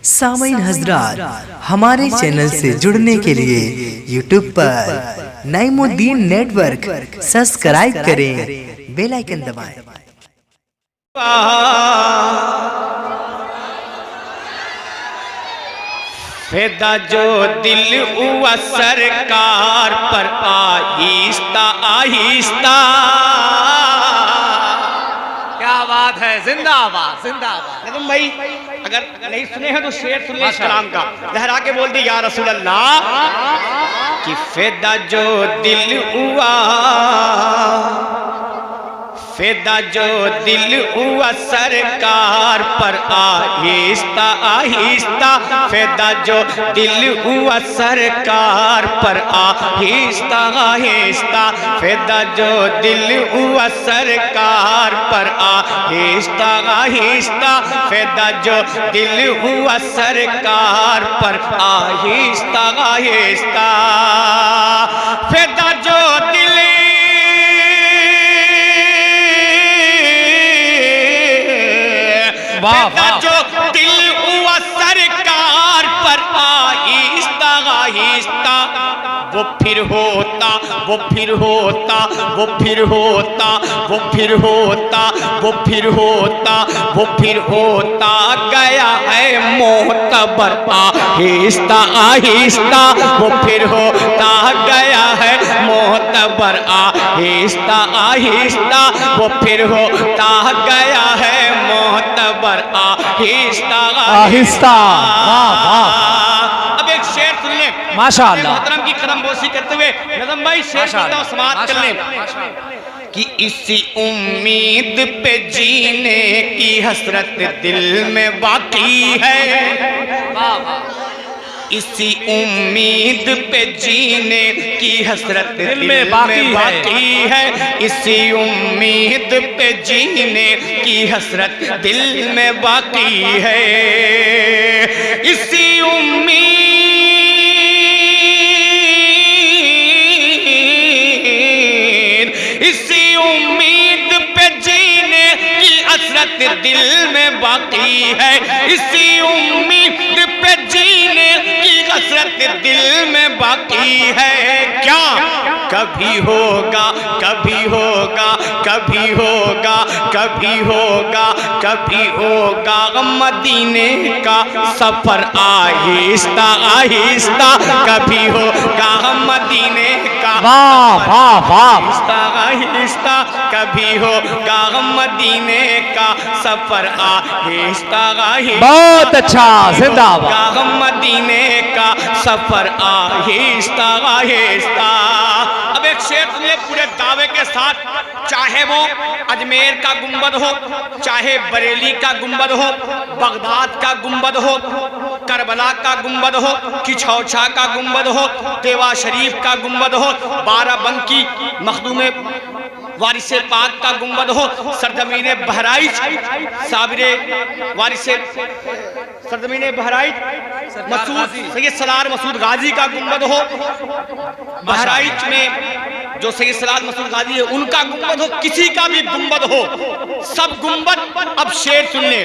सामीन हजरात, हमारे चैनल से जुड़ने के लिए यूट्यूब पर नईमुद्दीन नेटवर्क सब्सक्राइब करें, बेल आइकन दबाएं। फिदा जो दिल हुआ सरकार पर आहिस्ता आहिस्ता। क्या बात है, जिंदाबाद जिंदाबाद। नदम भाई अगर नहीं सुने हैं तो शेर सुन ले कलाम का, लहरा के बोल दी या रसूल अल्लाह कि फिदा जो दिल हुआ, फिदा जो दिल हुआ सरकार पर आहिस्ता आहिस्ता। फिदा जो दिल हुआ सरकार पर आहिस्ता आहिस्ता। फिदा जो दिल हुआ सरकार पर आहिस्ता आहिस्ता। फिदा जो दिल हुआ सरकार पर आहिस्ता आहिस्ता। फिदा जो दिल जो दिल हुआ सरकार पर आहिस्ता आहिस्ता। वो फिर होता, वो फिर होता, वो फिर होता, वो फिर होता, वो फिर होता, वो फिर होता गया है मोहतबर आहिस्ता आहिस्ता। वो फिर होता गया है मोहतबर आहिस्ता आहिस्ता। वो फिर होता गया है मोहतबर आहिस्ता आहिस्ता। अब एक शेर सुन ले माशाअल्लाह। मोहतरम की कदमबोसी करते हुए नज़म भाई शेर सुनता समाप्त कर ले कि इसी उम्मीद पे जीने की हसरत दिल में बाकी है। इसी उम्मीद पे जीने की हसरत दिल में बाकी है। इसी उम्मीद पे जीने की हसरत दिल में बाकी है। इसी उम्मीद, इसी उम्मीद पे जीने की हसरत दिल में बाकी है। इसी उम्मीद पे जीने की हसरत दिल में बाकी है। क्या कभी होगा, कभी होगा, कभी होगा, कभी होगा, कभी होगा मदीने का सफर आहिस्ता आहिस्ता। कभी होगा मदीने का आहिस्ता आहिस्ता। कभी होगा मदीने का सफर आहिस्ता आहिस्ता। बहुत अच्छा, जिंदाबाद। मदीने का सफर आहिस्ता आहिस्ता। अब एक शेर सुनिए पूरे दावे के साथ, चाहे वो अजमेर का गुंबद हो, चाहे बरेली का गुंबद हो, बगदाद का गुंबद हो, करबला का गुंबद हो, किछौछा का गुंबद हो, देवा शरीफ का गुंबद हो, बाराबंकी मखदूम वारिसे पाक का गुंबद हो, सरजमीने बहराइच साबिरे वारिसे सरजमीने बहराइच मसूद सैयद सलार मसूद गाजी का गुंबद हो, बहराइच में जो सैयद सलार मसूद गाजी है उनका गुंबद हो, किसी का भी गुंबद हो, सब गुंबद। अब शेर सुनने,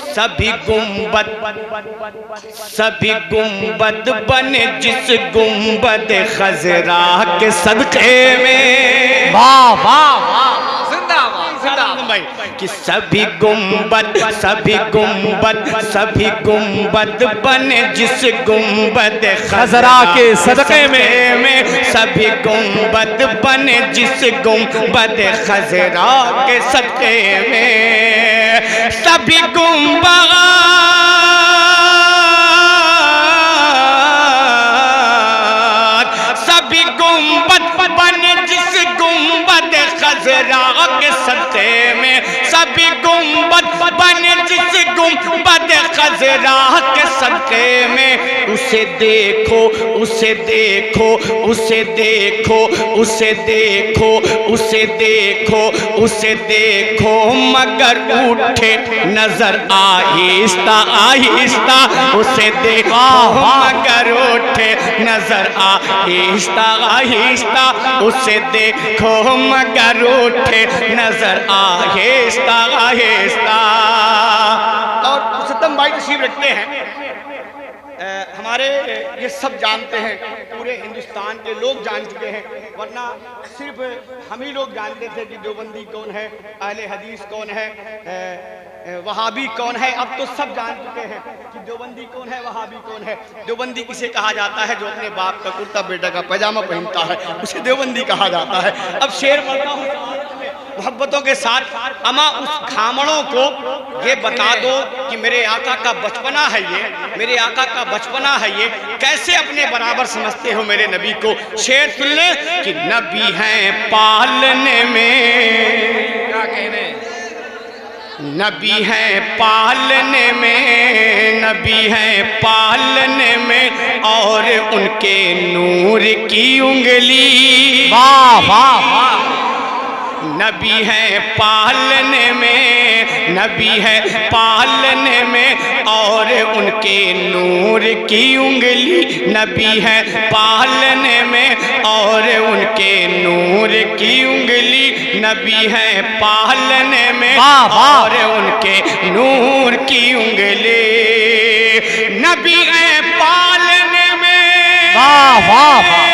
सभी गुंबद, सभी गुंबद बने जिस गुंबद खजरा के सदक़े में। वाह वाह वाह, जिंदाबाद जिंदाबाद भाई कि सभी गुंबद, सभी गुंबद, सभी गुंबद बने जिस गुंबद खजरा के सदक़े में। सभी गुंबद बने जिस गुंबद खजरा के सदक़े में। सभी गुंबद, सभी गुंबद बने जिस गुंबद खजरा के सदक़े में। सभी गुंबद बने जिस गुंबद खजरा के सदक़े में। उसे देखो, उसे देखो, उसे देखो, उसे देखो, उसे देखो, उसे देखो मगर उठे नजर आहिस्ता आहिस्ता। उसे देखो मगर उठे नजर आहिस्ता आहिस्ता। उसे देखो मगर उठे नजर आहिस्ता आहिस्ता। और भाई तशरीफ रखते हैं। हमारे ये सब जानते हैं, पूरे हिंदुस्तान के लोग जान चुके हैं, वरना सिर्फ हम ही लोग जानते थे कि देवबंदी कौन है, अहले हदीस कौन है, वहाबी कौन है। अब तो सब जान चुके हैं कि देवबंदी कौन है, वहाबी कौन है। देवबंदी किसे कहा जाता है? जो अपने बाप का कुर्ता बेटा का पैजामा पहनता है, उसे देवबंदी कहा जाता है। अब शेर पढ़ता हूँ मोहब्बतों के साथ। अमा उस खामड़ों को ये बता दो कि मेरे आका का बचपना है ये, मेरे आका का बचपना है ये, कैसे अपने बराबर समझते हो मेरे नबी को। शेर सुन ले कि नबी हैं पालने में, क्या कहने, नबी हैं पालने में, नबी हैं पालने में, और उनके नूर की उंगली, वाह वाह वाह, नबी है पालने में, नबी है पालने में, और उनके नूर की उंगली, नबी है पालने में, और उनके नूर की उंगली, नबी है पालने में, और उनके नूर की उंगली, नबी है पालने में, वाह वाह वाह,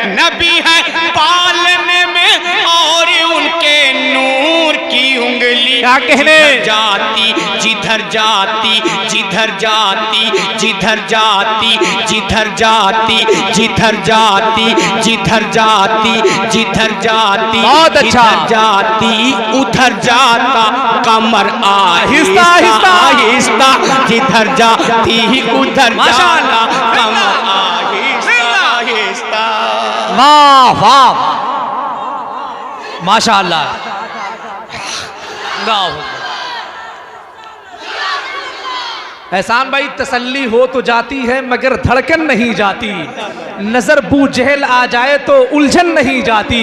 नबी है पालने में, और उनके नूर की उंगली, क्या कहने, जाती जिधर जाती, जिधर जाती, जिधर जाती, जिधर जाती, जिधर जाती, जिधर जाती, जिधर जाती, बहुत अच्छा, जिधर जाती उधर जाता, कमर आहिस्ता आहिस्ता आहिस्ता, जिधर जाती उधर जाता, कमर आहिस्ता आहिस्ता। वाह वाह, माशाअल्लाह, गाओ। एहसान भाई, तसल्ली हो तो जाती है मगर धड़कन नहीं जाती, नजर बू जहल आ जाए तो उलझन नहीं जाती,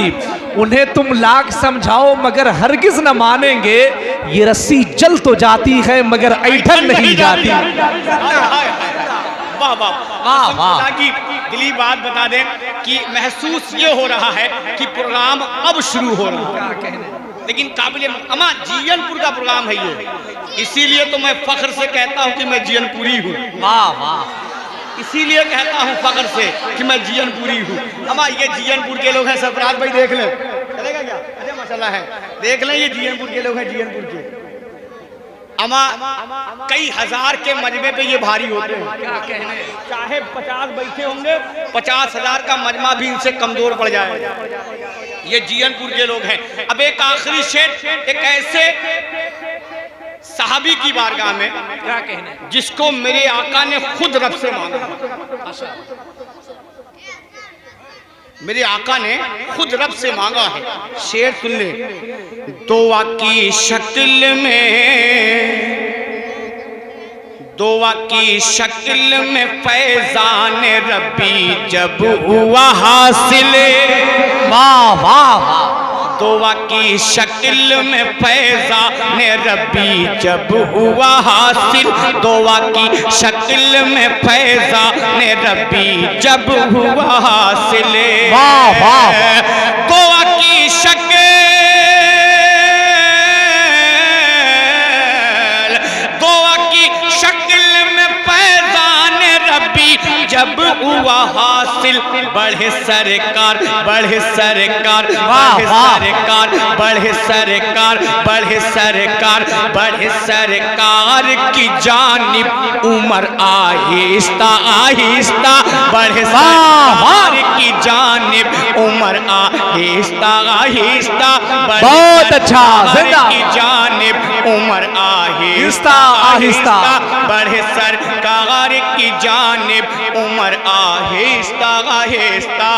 उन्हें तुम लाख समझाओ मगर हरगिज न मानेंगे, ये रस्सी जल तो जाती है मगर ऐठन नहीं जाती। वाह वाह वाह वाह, की दिली बात बता दें कि महसूस ये हो रहा है कि प्रोग्राम अब शुरू हो रहा है, लेकिन काबिल अमा जीयनपुर का प्रोग्राम है ये, इसीलिए तो मैं फख्र से कहता हूँ कि मैं जीयनपुरी हूँ। वाह वाह, इसीलिए कहता हूँ फख्र से कि मैं जीयनपुरी हूँ। अमा ये जीयनपुर के लोग हैं, सरफराज भाई देख लें, चलेगा क्या? अरे मसला है, देख लें, ये जीयनपुर के लोग हैं, जीयनपुर के। अमा कई हजार के मजमे पे ये भारी होते हैं, क्या कहने, चाहे 50 बैठे होंगे, 50,000 का मजमा भी इनसे कमजोर पड़ जाए। ये जीयनपुर के लोग हैं। अब एक आखिरी शेर, एक ऐसे साहबी की बारगाह में, क्या कहने, जिसको मेरे आका ने खुद रब से मांगा, मेरे आका ने खुद रब से मांगा है। शेर सुन ले, दुआ की शक्ल में, दुआ की शक्ल में फैजान रब्बी जब हुआ हासिल, वाह वाह वाह, दुआ की शक्ल में फैजान रब्बी जब हुआ हासिल, दुआ की शक्ल में फैजान रब्बी जब हुआ हासिल, वाह वाह, दुआ की शक्ल, दुआ की शक्ल में फैजान रब्बी जब हुआ हासिल, बढ़े सरकार, बढ़े सरकार, बढ़े सरकार, बढ़े सरकार, बढ़े सरकार, बढ़े सरकार की जानिब उमर आहिस्ता आहिस्ता, बढ़े सरकार की जानिब उमर आहिस्ता आहिस्ता, बहुत अच्छा, की जानिब उमर आहिस्ता आहिस्ता, बढ़े सरकार की जानिब उमर आहिस्ता आहिस्ता।